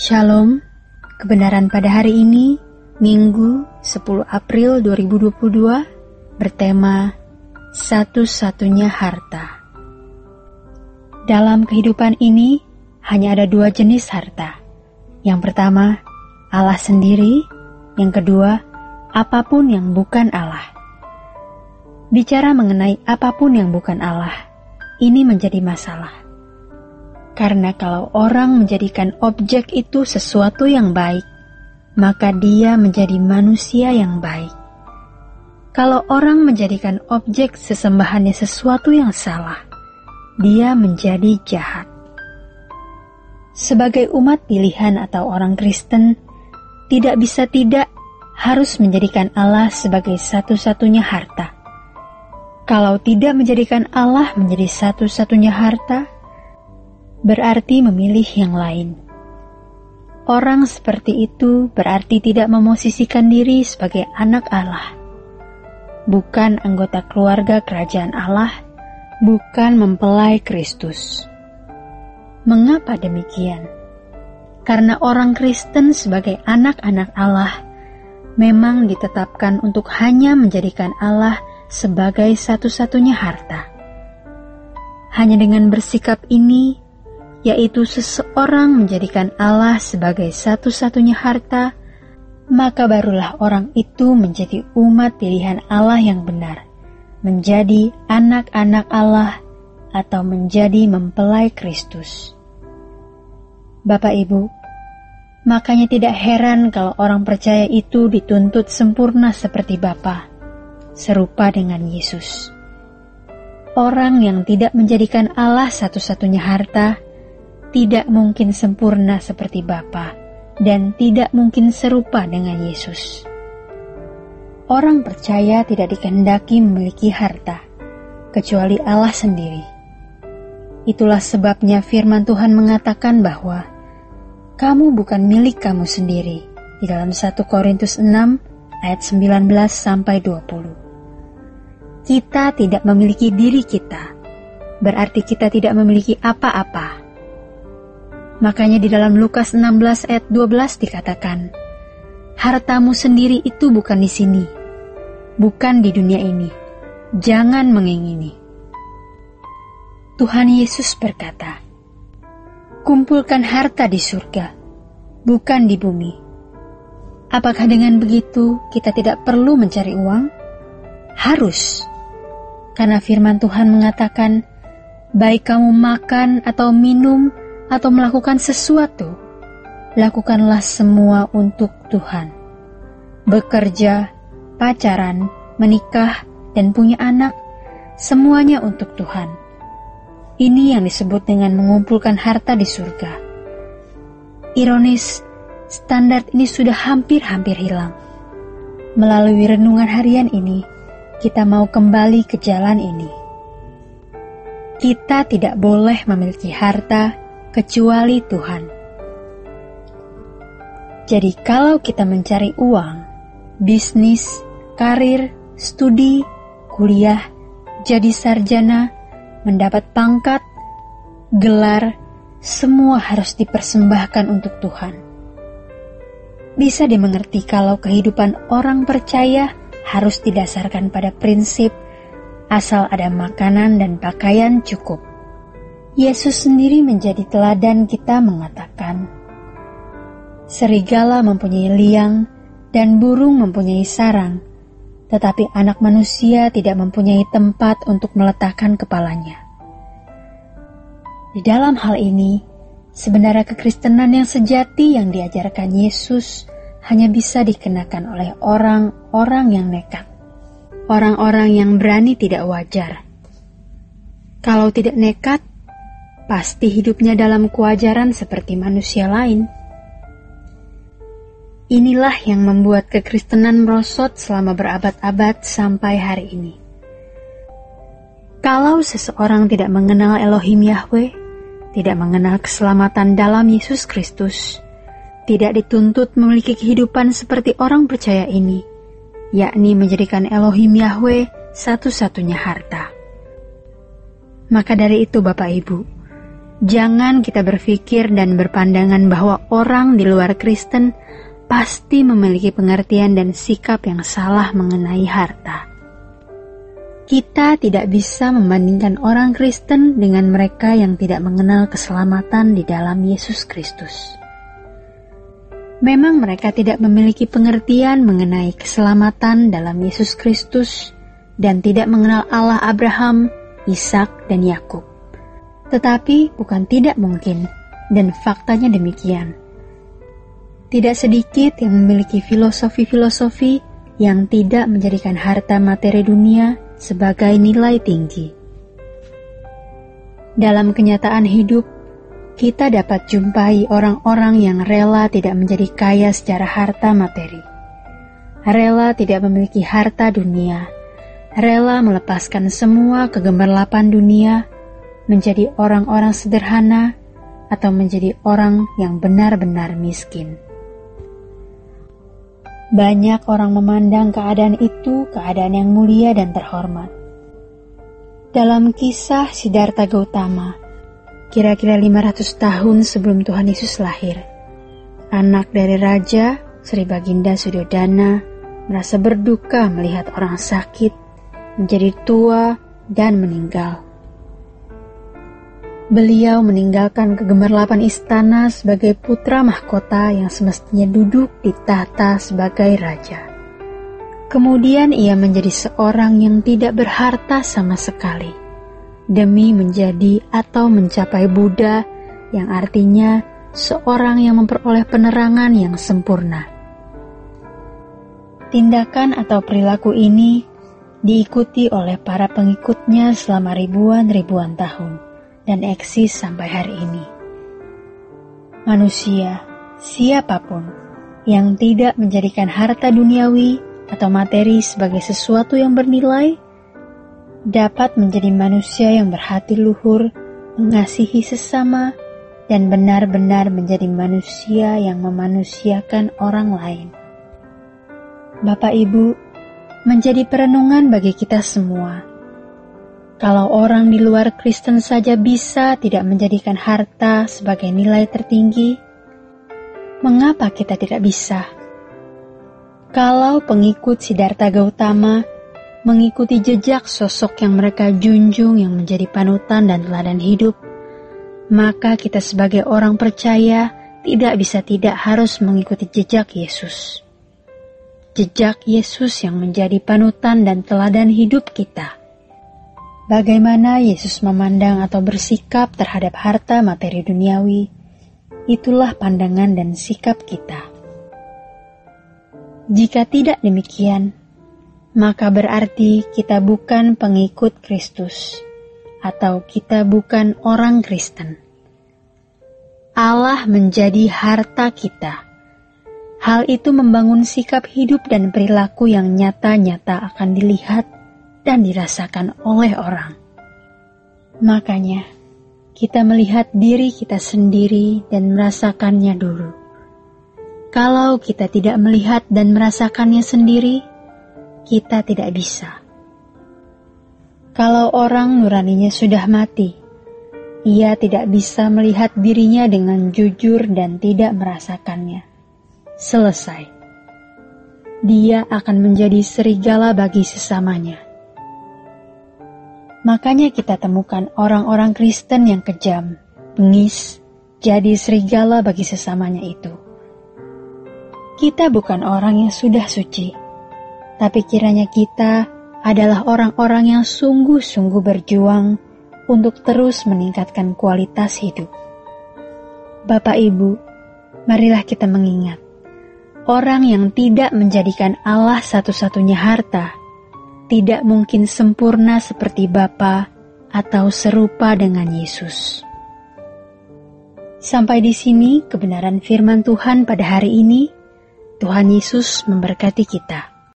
Shalom, kebenaran pada hari ini, Minggu 10 April 2022, bertema Satu-satunya Harta. Dalam kehidupan ini, hanya ada dua jenis harta. Yang pertama, Allah sendiri. Yang kedua, apapun yang bukan Allah. Bicara mengenai apapun yang bukan Allah, ini menjadi masalah. Karena kalau orang menjadikan objek itu sesuatu yang baik, maka dia menjadi manusia yang baik. Kalau orang menjadikan objek sesembahannya sesuatu yang salah, dia menjadi jahat. Sebagai umat pilihan atau orang Kristen, tidak bisa tidak harus menjadikan Allah sebagai satu-satunya harta. Kalau tidak menjadikan Allah menjadi satu-satunya harta, berarti memilih yang lain. Orang seperti itu berarti tidak memosisikan diri sebagai anak Allah, bukan anggota keluarga kerajaan Allah, bukan mempelai Kristus. Mengapa demikian? Karena orang Kristen sebagai anak-anak Allah memang ditetapkan untuk hanya menjadikan Allah sebagai satu-satunya harta. Hanya dengan bersikap ini, yaitu seseorang menjadikan Allah sebagai satu-satunya harta, maka barulah orang itu menjadi umat pilihan Allah yang benar, menjadi anak-anak Allah atau menjadi mempelai Kristus. Bapak Ibu, makanya tidak heran kalau orang percaya itu dituntut sempurna seperti Bapa, serupa dengan Yesus. Orang yang tidak menjadikan Allah satu-satunya harta tidak mungkin sempurna seperti Bapa dan tidak mungkin serupa dengan Yesus. Orang percaya tidak dikehendaki memiliki harta, kecuali Allah sendiri. Itulah sebabnya firman Tuhan mengatakan bahwa kamu bukan milik kamu sendiri, di dalam 1 Korintus 6 ayat 19-20. Kita tidak memiliki diri kita, berarti kita tidak memiliki apa-apa. Makanya di dalam Lukas 16 ayat 12 dikatakan, hartamu sendiri itu bukan di sini, bukan di dunia ini. Jangan mengingini. Tuhan Yesus berkata, kumpulkan harta di surga, bukan di bumi. Apakah dengan begitu kita tidak perlu mencari uang? Harus. Karena firman Tuhan mengatakan, baik kamu makan atau minum, atau melakukan sesuatu, lakukanlah semua untuk Tuhan. Bekerja, pacaran, menikah, dan punya anak, semuanya untuk Tuhan. Ini yang disebut dengan mengumpulkan harta di surga. Ironis, standar ini sudah hampir-hampir hilang. Melalui renungan harian ini, kita mau kembali ke jalan ini. Kita tidak boleh memiliki harta kecuali Tuhan. Jadi kalau kita mencari uang, bisnis, karir, studi, kuliah, jadi sarjana, mendapat pangkat, gelar, semua harus dipersembahkan untuk Tuhan. Bisa dimengerti kalau kehidupan orang percaya harus didasarkan pada prinsip asal ada makanan dan pakaian cukup. Yesus sendiri menjadi teladan kita mengatakan, serigala mempunyai liang dan burung mempunyai sarang, tetapi anak manusia tidak mempunyai tempat untuk meletakkan kepalanya. Di dalam hal ini, sebenarnya kekristenan yang sejati yang diajarkan Yesus hanya bisa dikenakan oleh orang-orang yang nekat, orang-orang yang berani tidak wajar. Kalau tidak nekat, pasti hidupnya dalam kewajaran seperti manusia lain. Inilah yang membuat kekristenan merosot selama berabad-abad sampai hari ini. Kalau seseorang tidak mengenal Elohim Yahweh, tidak mengenal keselamatan dalam Yesus Kristus, tidak dituntut memiliki kehidupan seperti orang percaya ini, yakni menjadikan Elohim Yahweh satu-satunya harta. Maka dari itu Bapak Ibu, Jangan kita berpikir dan berpandangan bahwa orang di luar Kristen pasti memiliki pengertian dan sikap yang salah mengenai harta. Kita tidak bisa membandingkan orang Kristen dengan mereka yang tidak mengenal keselamatan di dalam Yesus Kristus. Memang mereka tidak memiliki pengertian mengenai keselamatan dalam Yesus Kristus dan tidak mengenal Allah Abraham, Ishak, dan Yakub. Tetapi bukan tidak mungkin, dan faktanya demikian. Tidak sedikit yang memiliki filosofi-filosofi yang tidak menjadikan harta materi dunia sebagai nilai tinggi. Dalam kenyataan hidup, kita dapat jumpai orang-orang yang rela tidak menjadi kaya secara harta materi. Rela tidak memiliki harta dunia, rela melepaskan semua kegemerlapan dunia, menjadi orang-orang sederhana, atau menjadi orang yang benar-benar miskin. Banyak orang memandang keadaan itu keadaan yang mulia dan terhormat. Dalam kisah Siddhartha Gautama, kira-kira 500 tahun sebelum Tuhan Yesus lahir, anak dari Raja Sri Baginda Suddhodana merasa berduka melihat orang sakit menjadi tua dan meninggal. Beliau meninggalkan kegemerlapan istana sebagai putra mahkota yang semestinya duduk di tahta sebagai raja. Kemudian ia menjadi seorang yang tidak berharta sama sekali, demi menjadi atau mencapai Buddha, yang artinya seorang yang memperoleh penerangan yang sempurna. Tindakan atau perilaku ini diikuti oleh para pengikutnya selama ribuan-ribuan tahun dan eksis sampai hari ini. Manusia, siapapun, yang tidak menjadikan harta duniawi atau materi sebagai sesuatu yang bernilai, dapat menjadi manusia yang berhati luhur, mengasihi sesama, dan benar-benar menjadi manusia yang memanusiakan orang lain. Bapak Ibu, menjadi perenungan bagi kita semua. Kalau orang di luar Kristen saja bisa tidak menjadikan harta sebagai nilai tertinggi, mengapa kita tidak bisa? Kalau pengikut Siddhartha Gautama mengikuti jejak sosok yang mereka junjung yang menjadi panutan dan teladan hidup, maka kita sebagai orang percaya tidak bisa tidak harus mengikuti jejak Yesus. Jejak Yesus yang menjadi panutan dan teladan hidup kita. Bagaimana Yesus memandang atau bersikap terhadap harta materi duniawi, itulah pandangan dan sikap kita. Jika tidak demikian, maka berarti kita bukan pengikut Kristus, atau kita bukan orang Kristen. Allah menjadi harta kita. Hal itu membangun sikap hidup dan perilaku yang nyata-nyata akan dilihat dan dirasakan oleh orang. Makanya, kita melihat diri kita sendiri dan merasakannya dulu. Kalau kita tidak melihat dan merasakannya sendiri, kita tidak bisa. Kalau orang nuraninya sudah mati, ia tidak bisa melihat dirinya dengan jujur dan tidak merasakannya. Selesai. Dia akan menjadi serigala bagi sesamanya. Makanya kita temukan orang-orang Kristen yang kejam, bengis, jadi serigala bagi sesamanya itu. Kita bukan orang yang sudah suci, tapi kiranya kita adalah orang-orang yang sungguh-sungguh berjuang untuk terus meningkatkan kualitas hidup. Bapak Ibu, marilah kita mengingat, orang yang tidak menjadikan Allah satu-satunya harta, tidak mungkin sempurna seperti Bapa atau serupa dengan Yesus. Sampai di sini kebenaran firman Tuhan pada hari ini. Tuhan Yesus memberkati kita.